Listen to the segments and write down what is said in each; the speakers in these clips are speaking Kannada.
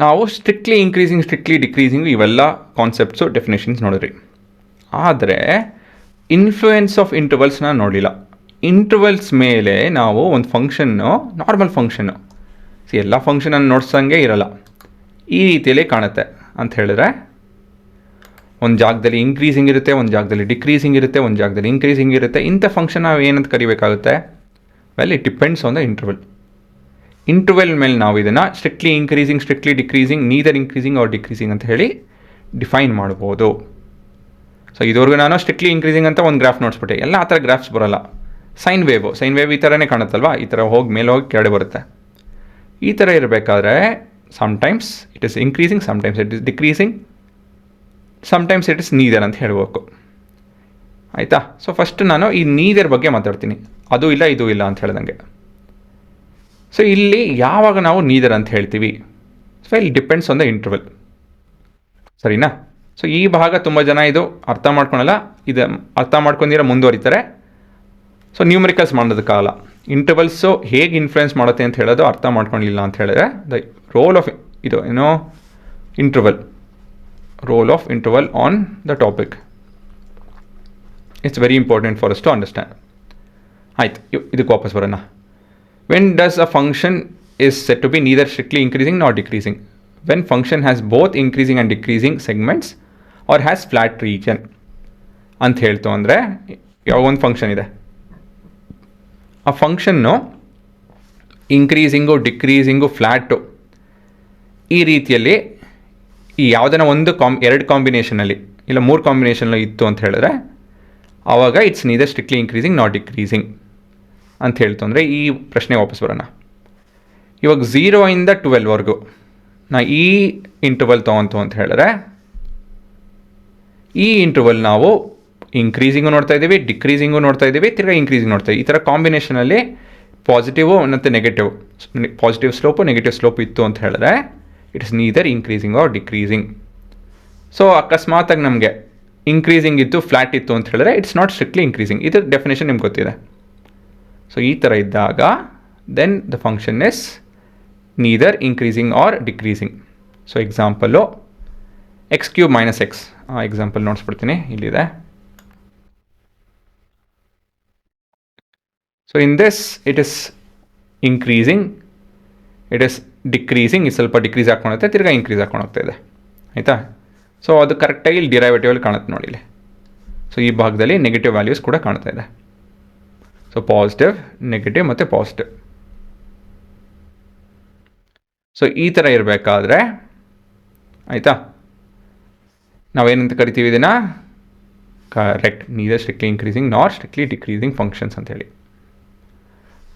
ನಾವು ಸ್ಟ್ರಿಕ್ಟ್ಲಿ ಇನ್ಕ್ರೀಸಿಂಗ್ ಸ್ಟ್ರಿಕ್ಟ್ಲಿ ಡಿಕ್ರೀಸಿಂಗ್ ಇವೆಲ್ಲ ಕಾನ್ಸೆಪ್ಟ್ಸು ಡೆಫಿನೇಷನ್ಸ್ ನೋಡಿದ್ರಿ. ಆದರೆ ಇನ್ಫ್ಲೂಯೆನ್ಸ್ ಆಫ್ ಇಂಟರ್ವಲ್ಸ್ನ ನೋಡಲಿಲ್ಲ. ಇಂಟರ್ವಲ್ಸ್ ಮೇಲೆ ನಾವು ಒಂದು ಫಂಕ್ಷನ್ನು, ನಾರ್ಮಲ್ ಫಂಕ್ಷನ್ನು, ಎಲ್ಲ ಫಂಕ್ಷನನ್ನು ನೋಡ್ಸಂಗೆ ಇರಲ್ಲ, ಈ ರೀತಿಯಲ್ಲಿ ಕಾಣುತ್ತೆ ಅಂತ ಹೇಳಿದ್ರೆ, ಒಂದು ಜಾಗದಲ್ಲಿ ಇನ್ಕ್ರೀಸಿಂಗ್ ಇರುತ್ತೆ, ಒಂದು ಜಾಗದಲ್ಲಿ ಡಿಕ್ರೀಸಿಂಗ್ ಇರುತ್ತೆ, ಒಂದು ಜಾಗದಲ್ಲಿ ಇನ್ಕ್ರೀಸಿಂಗ್ ಇರುತ್ತೆ. ಇಂಥ ಫಂಕ್ಷನ್ ನಾವು ಏನಂತ ಕರಿಬೇಕಾಗುತ್ತೆ? Well, it depends on the interval. Interval ಮೇಲೆ ನಾವು ಇದನ್ನು strictly increasing strictly decreasing neither increasing or decreasing ಅಂತ ಹೇಳಿ ಡಿಫೈನ್ ಮಾಡ್ಬೋದು. ಸೊ ಇದುವರೆಗೂ ನಾನು ಸ್ಟ್ರಿಕ್ಟ್ಲಿ ಇನ್ಕ್ರೀಸಿಂಗ್ ಅಂತ ಒಂದು ಗ್ರಾಫ್ ನೋಡಿಸ್ಬಿಟ್ಟೆ. ಎಲ್ಲ ಆ ಥರ ಗ್ರಾಫ್ಸ್ ಬರೋಲ್ಲ. ಸೈನ್ ವೇವ್ ಈ ಥರನೇ ಕಾಣುತ್ತಲ್ವ, ಈ ಥರ ಹೋಗಿ ಮೇಲೆ ಹೋಗಿ ಕೆಳಗೆ ಬರುತ್ತೆ. ಈ ಥರ ಇರಬೇಕಾದ್ರೆ sometimes it is increasing, sometimes it is decreasing, sometimes it is neither ಅಂತ ಹೇಳಬೇಕು. ಆಯಿತಾ? ಸೊ ಫಸ್ಟ್ ನಾನು ಈ ನೀದರ್ ಬಗ್ಗೆ ಮಾತಾಡ್ತೀನಿ. ಅದು ಇಲ್ಲ ಇದು ಇಲ್ಲ ಅಂತ ಹೇಳ್ದಂಗೆ. ಸೊ ಇಲ್ಲಿ ಯಾವಾಗ ನಾವು ನೀದರ್ ಅಂತ ಹೇಳ್ತೀವಿ? ಸೊ ಇಲ್ಲಿ ಡಿಪೆಂಡ್ಸ್ ಆನ್ ದ ಇಂಟರ್ವಲ್. ಸರಿನಾ? ಸೊ ಈ ಭಾಗ ತುಂಬ ಜನ ಇದು ಅರ್ಥ ಮಾಡ್ಕೊಳಲ್ಲ, ಇದು ಅರ್ಥ ಮಾಡ್ಕೊಂಡಿರೋ ಮುಂದುವರಿತಾರೆ. So numericals ಮಾಡೋದಕ್ಕಾಗಲ್ಲ. ಇಂಟರ್ವಲ್ಸು ಹೇಗೆ ಇನ್ಫ್ಲುಯೆನ್ಸ್ ಮಾಡುತ್ತೆ ಅಂತ ಹೇಳೋದು ಅರ್ಥ ಮಾಡ್ಕೊಂಡಿಲ್ಲ ಅಂತ ಹೇಳಿದ್ರೆ, ದ ರೋಲ್ ಆಫ್ ಇದು ಏನೋ interval, role of interval on the topic, it's very important for us to understand. ಆಯ್ತು, ಇದಕ್ಕೆ ವಾಪಸ್ ಬರೋಣ. When does a function is said to be neither strictly increasing nor decreasing? When function has both increasing and decreasing segments or has flat region ಅಂತ ಹೇಳ್ತು ಅಂದರೆ, ಯಾವ ಒಂದು ಫಂಕ್ಷನ್ ಇದೆ, ಆ ಫಂಕ್ಷನ್ನು ಇನ್ಕ್ರೀಸಿಂಗು ಡಿಕ್ರೀಸಿಂಗು ಫ್ಲ್ಯಾಟು ಈ ರೀತಿಯಲ್ಲಿ ಈ ಯಾವುದನ್ನ ಒಂದು ಎರಡು ಕಾಂಬಿನೇಷನಲ್ಲಿ ಇಲ್ಲ ಮೂರು ಕಾಂಬಿನೇಷನಲ್ಲಿ ಇತ್ತು ಅಂತ ಹೇಳಿದ್ರೆ, ಆವಾಗ it's neither strictly increasing not decreasing ಅಂತ ಹೇಳ್ತು ಅಂದರೆ, ಈ ಪ್ರಶ್ನೆ ವಾಪಸ್ ಬರೋಣ. ಇವಾಗ 0 ಇಂದ 12ವರೆಗೂ ನಾ ಈ ಇಂಟರ್ವಲ್ ತೊಗೊಂತು ಅಂತ ಹೇಳಿದ್ರೆ, ಈ ಇಂಟರ್ವಲ್ ನಾವು ಇನ್ಕ್ರೀಸಿಂಗು ನೋಡ್ತಾ ಇದ್ದೀವಿ, ಡಿಕ್ರೀಸಿಂಗು ನೋಡ್ತಾ ಇದ್ದೀವಿ, ತಿರ್ಗಾ ಇನ್ಕ್ರೀಸಿಂಗ್ ನೋಡ್ತಾ ಇದ್ದೀವಿ. ಈ ಥರ ಕಾಂಬಿನೇಷನಲ್ಲಿ ಪಾಸಿಟಿವು ಮತ್ತು negative, positive slope negative slope ಇತ್ತು ಅಂತ ಹೇಳಿದ್ರೆ it is neither increasing or decreasing. So ಅಕಸ್ಮಾತಾಗಿ ನಮಗೆ ಇನ್ಕ್ರೀಸಿಂಗ್ ಇತ್ತು ಫ್ಲ್ಯಾಟ್ ಇತ್ತು ಅಂತ ಹೇಳಿದ್ರೆ ಇಟ್ಸ್ ನಾಟ್ ಸ್ಟ್ರಿಕ್ಟ್ಲಿ ಇನ್ಕ್ರೀಸಿಂಗ್. ಇದ್ರ ಡೆಫಿನೇಷನ್ ನಿಮ್ಗೆ ಗೊತ್ತಿದೆ. ಸೊ ಈ ಥರ ಇದ್ದಾಗ then the function is neither increasing or decreasing. So example x³ - x, ಆ ಎಕ್ಸಾಂಪಲ್ ನೋಡಿಸ್ಬಿಡ್ತೀನಿ, ಇಲ್ಲಿದೆ. So in this it is increasing, it is decreasing, ಇದು ಸ್ವಲ್ಪ ಡಿಕ್ರೀಸ್ ಹಾಕ್ಕೊಳುತ್ತೆ, ತಿರ್ಗಾ ಇನ್ಕ್ರೀಸ್ ಹಾಕ್ಕೊಂಡು ಹೋಗ್ತಾ ಇದೆ. ಆಯಿತಾ? ಸೊ ಅದು ಕರೆಕ್ಟಾಗಿ ಇಲ್ಲಿ ಡಿರೈವೇಟಿವಲ್ಲಿ ಕಾಣುತ್ತೆ ನೋಡಿ ಇಲ್ಲಿ. ಸೊ ಈ ಭಾಗದಲ್ಲಿ ನೆಗೆಟಿವ್ ವ್ಯಾಲ್ಯೂಸ್ ಕೂಡ ಕಾಣ್ತಾ ಇದೆ. ಸೊ ಪಾಸಿಟಿವ್, ನೆಗೆಟಿವ್ ಮತ್ತು ಪಾಸಿಟಿವ್. ಸೊ ಈ ಥರ ಇರಬೇಕಾದ್ರೆ, ಆಯಿತಾ, ನಾವೇನಂತ ಕರಿತೀವಿ ಇದನ್ನು? ಕರೆಕ್ಟ್, ನೀದರ್ ಸ್ಟ್ರಿಕ್ಟ್ಲಿ ಇನ್ಕ್ರೀಸಿಂಗ್ ನಾರ್ ಸ್ಟ್ರಿಕ್ಟ್ಲಿ ಡಿಕ್ರೀಸಿಂಗ್ ಫಂಕ್ಷನ್ಸ್ ಅಂತ ಹೇಳಿ.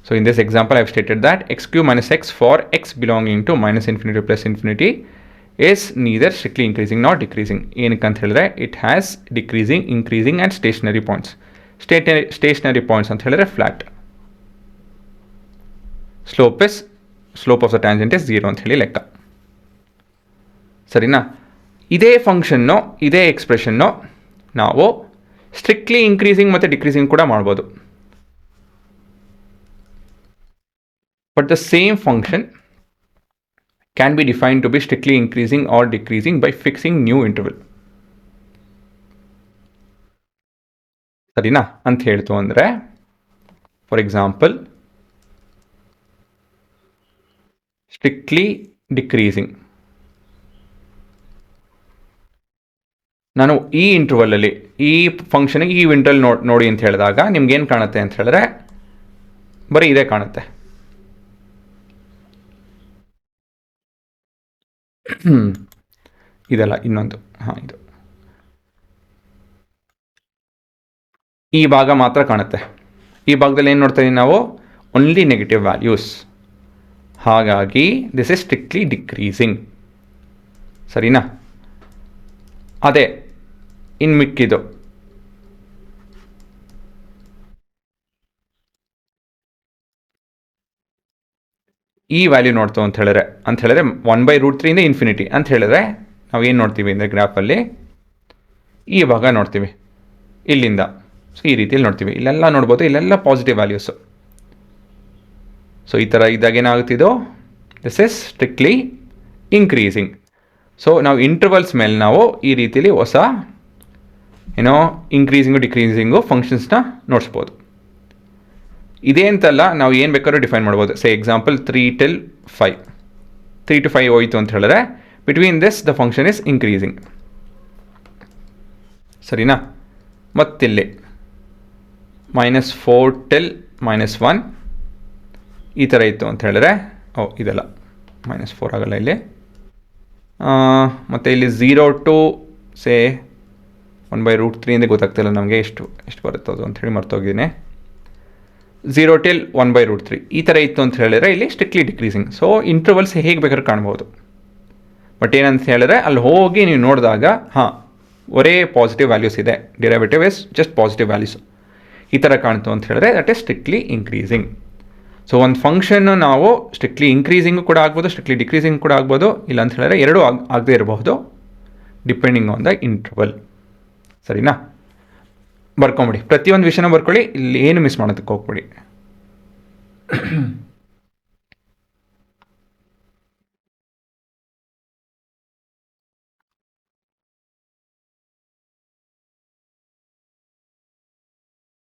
So in this example I have stated that x³ - x for x belonging to -infinity plus infinity is neither strictly increasing nor decreasing. ಏನಕ್ಕೆ ಅಂತ ಹೇಳಿದ್ರೆ it has decreasing, increasing and stationary points. Stationary points ಅಂತ ಹೇಳಿದ್ರೆ flat. Slope of the tangent is 0 ಅಂತ ಹೇಳಿ ಲೆಕ್ಕ. ಸರಿನಾ? ಇದೇ ಫಂಕ್ಷನ್ನು, ಇದೇ ಎಕ್ಸ್ಪ್ರೆಷನ್ನು ನಾವು ಸ್ಟ್ರಿಕ್ಟ್ಲಿ ಇನ್ಕ್ರೀಸಿಂಗ್ ಮತ್ತು ಡಿಕ್ರೀಸಿಂಗ್ ಕೂಡ ಮಾಡ್ಬೋದು. But the same function can be defined to be strictly increasing or decreasing by fixing new interval. ಸರಿನಾ ಅಂತ ಹೇಳ್ತು ಅಂದರೆ, ಫಾರ್ ಎಕ್ಸಾಂಪಲ್ ಸ್ಟ್ರಿಕ್ಟ್ಲಿ ಡಿಕ್ರೀಸಿಂಗ್, ನಾನು ಈ ಇಂಟರ್ವಲಲ್ಲಿ ಈ ಫಂಕ್ಷನಿಗೆ ಈ ಇಂಟರ್ವಲ್ ನೋಡಿ ಅಂತ ಹೇಳಿದಾಗ ನಿಮ್ಗೇನು ಕಾಣುತ್ತೆ ಅಂತ ಹೇಳಿದ್ರೆ ಬರೀ ಇದೇ ಕಾಣುತ್ತೆ. ಇದಲ್ಲ, ಇನ್ನೊಂದು, ಇದು ಈ ಭಾಗ ಮಾತ್ರ ಕಾಣುತ್ತೆ. ಈ ಭಾಗದಲ್ಲಿ ಏನು ನೋಡ್ತಾ ಇದ್ದೀವಿ ನಾವು? Only negative values. ಹಾಗಾಗಿ ದಿಸ್ ಇಸ್ ಸ್ಟ್ರಿಕ್ಟ್ಲಿ ಡಿಕ್ರೀಸಿಂಗ್. ಸರಿನಾ? ಅದೇ ಇನ್ನು ಮಿಕ್ಕಿದು ಈ ವ್ಯಾಲ್ಯೂ ನೋಡ್ತು ಅಂತ ಹೇಳಿದ್ರೆ 1/√3 ಇಂದ ಇನ್ಫಿನಿಟಿ ಅಂತ ಹೇಳಿದ್ರೆ ನಾವು ಏನು ನೋಡ್ತೀವಿ ಅಂದರೆ ಗ್ರಾಫಲ್ಲಿ ಈ ಭಾಗ ನೋಡ್ತೀವಿ ಇಲ್ಲಿಂದ. ಸೊ ಈ ರೀತಿಯಲ್ಲಿ ನೋಡ್ತೀವಿ, ಇಲ್ಲೆಲ್ಲ ನೋಡ್ಬೋದು, ಇಲ್ಲೆಲ್ಲ ಪಾಸಿಟಿವ್ ವ್ಯಾಲ್ಯೂಸು. ಸೊ ಈ ಥರ ಇದ್ದಾಗ ಏನಾಗುತ್ತಿದ್ದು? This is strictly increasing. So ನಾವು ಇಂಟರ್ವಲ್ಸ್ ಮೇಲೆ ನಾವು ಈ ರೀತಿಲಿ ಹೊಸ ಇನ್ಕ್ರೀಸಿಂಗು ಡಿಕ್ರೀಸಿಂಗು ಫಂಕ್ಷನ್ಸ್ನ ನೋಡಿಸ್ಬೋದು. ಇದೇ ಅಂತಲ್ಲ, ನಾವು ಏನು ಬೇಕಾದ್ರೂ ಡಿಫೈನ್ ಮಾಡ್ಬೋದು. ಸೇ ಎಕ್ಸಾಂಪಲ್ 3 till 5, 3 to 5 ಹೋಯಿತು ಅಂತ ಹೇಳಿದ್ರೆ between this the function is increasing. ಸರಿನಾ? ಮತ್ತಿಲ್ಲಿ -4 till -1 ಈ ಥರ ಇತ್ತು ಅಂತ ಹೇಳಿದ್ರೆ ಇದೆಲ್ಲ -4 ಆಗಲ್ಲ ಇಲ್ಲಿ. ಮತ್ತು ಇಲ್ಲಿ 0 to ಸೇ 1/√3 ಅಂತ ಗೊತ್ತಾಗ್ತಿಲ್ಲ ನಮಗೆ ಎಷ್ಟು ಬರುತ್ತೆ ಅದು ಅಂಥೇಳಿ ಮರ್ತೋಗಿದ್ದೀನಿ. 0 till 1/√3 ಈ ಥರ ಇತ್ತು ಅಂತ ಹೇಳಿದ್ರೆ ಇಲ್ಲಿ ಸ್ಟ್ರಿಕ್ಟ್ಲಿ ಡಿಕ್ರೀಸಿಂಗ್. ಸೊ ಇಂಟರ್ವಲ್ಸ್ ಹೇಗೆ ಬೇಕಾದ್ರೂ ಕಾಣ್ಬೋದು. ಬಟ್ ಏನಂತ ಹೇಳಿದ್ರೆ ಅಲ್ಲಿ ಹೋಗಿ ನೀವು ನೋಡಿದಾಗ ಒರೇ ಪಾಸಿಟಿವ್ ವ್ಯಾಲ್ಯೂಸ್ ಇದೆ, derivative is just positive values, ಈ ಥರ ಕಾಣ್ತು ಅಂತ ಹೇಳಿದ್ರೆ that is strictly increasing. So ಒಂದು ಫಂಕ್ಷನ್ನು ನಾವು ಸ್ಟ್ರಿಕ್ಟ್ಲಿ ಇನ್ಕ್ರೀಸಿಂಗು ಕೂಡ ಆಗ್ಬೋದು, ಸ್ಟ್ರಿಕ್ಟ್ಲಿ ಡಿಕ್ರೀಸಿಂಗ್ ಕೂಡ ಆಗ್ಬೋದು, ಇಲ್ಲ ಅಂತ ಹೇಳಿದ್ರೆ ಎರಡೂ ಆಗದೇ ಇರಬಹುದು ಡಿಪೆಂಡಿಂಗ್ ಆನ್ ದ ಇಂಟರ್ವಲ್. ಸರಿನಾ? ಬರ್ಕೊಂಬಿಡಿ, ಪ್ರತಿಯೊಂದು ವಿಷಯನ ಬರ್ಕೊಳ್ಳಿ, ಇಲ್ಲಿ ಏನು ಮಿಸ್ ಮಾಡೋದಕ್ಕೆ ಹೋಗ್ಬಿಡಿ.